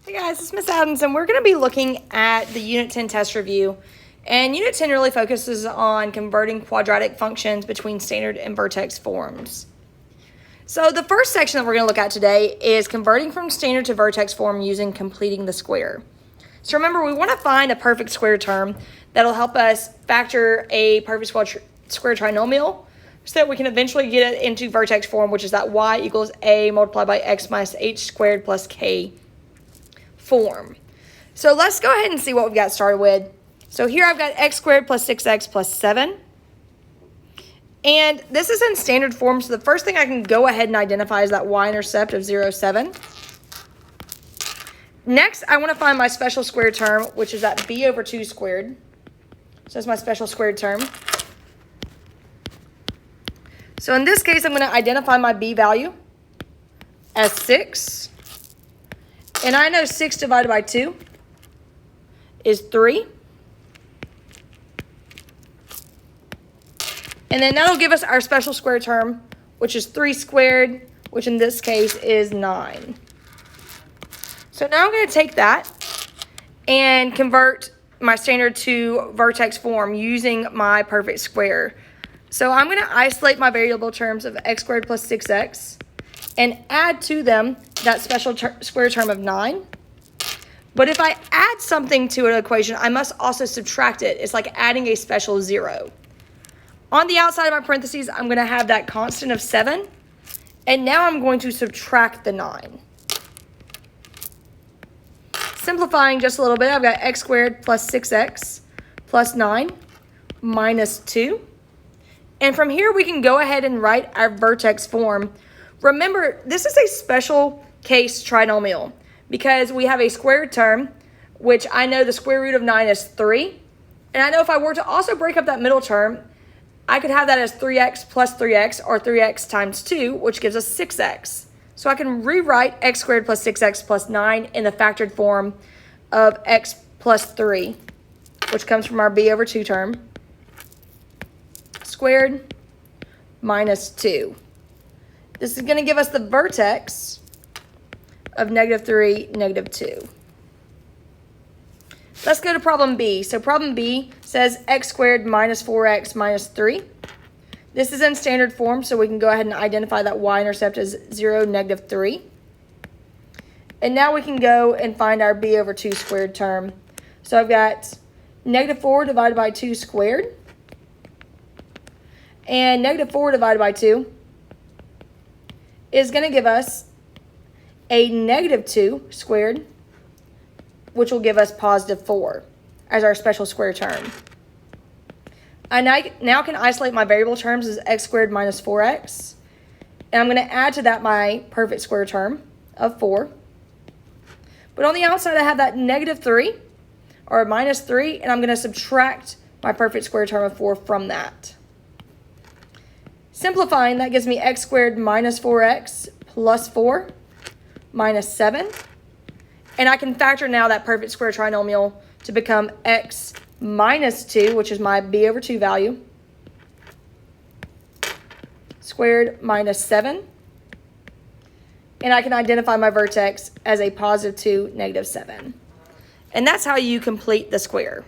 Hey guys, it's Miss Adams, and we're going to be looking at the Unit 10 test review. And Unit 10 really focuses on converting quadratic functions between standard and vertex forms. So the first section that we're going to look at today is converting from standard to vertex form using completing the square. So remember, we want to find a perfect square term that'll help us factor a perfect square trinomial so that we can eventually get it into vertex form, which is that y equals a multiplied by x minus h squared plus k form. So let's go ahead and see what we've got started with. So here I've got x squared plus 6x plus 7. And this is in standard form, so the first thing I can go ahead and identify is that y-intercept of 0, 7. Next, I want to find my special square term, which is that b over 2 squared. So that's my special squared term. So in this case, I'm going to identify my b value as 6. And I know 6 divided by 2 is 3. And then that'll give us our special square term, which is 3 squared, which in this case is 9. So now I'm going to take that and convert my standard to vertex form using my perfect square. So I'm going to isolate my variable terms of x squared plus 6x and add to them that special square term of 9. But if I add something to an equation, I must also subtract it. It's like adding a special 0. On the outside of my parentheses, I'm going to have that constant of 7. And now I'm going to subtract the 9. Simplifying just a little bit, I've got x squared plus 6x plus 9 minus 2. And from here, we can go ahead and write our vertex form. Remember, this is a special case trinomial because we have a squared term, which I know the square root of 9 is 3. And I know if I were to also break up that middle term, I could have that as 3x plus 3x or 3x times 2, which gives us 6x. So I can rewrite x squared plus 6x plus 9 in the factored form of x plus 3, which comes from our b over 2 term, squared minus 2. This is going to give us the vertex of -3, -2. Let's go to problem B. So problem B says x squared minus 4x minus 3. This is in standard form, so we can go ahead and identify that y-intercept as 0, -3. And now we can go and find our b over 2 squared term. So I've got -4 divided by 2 squared. And -4 divided by 2 is going to give us a -2 squared, which will give us +4 as our special square term. I now can isolate my variable terms as x squared minus 4x. And I'm going to add to that my perfect square term of 4. But on the outside, I have that -3 or -3, and I'm going to subtract my perfect square term of 4 from that. Simplifying, that gives me x squared minus 4x plus 4 minus 7. And I can factor now that perfect square trinomial to become x minus 2, which is my b over 2 value, squared minus 7. And I can identify my vertex as a +2, -7. And that's how you complete the square.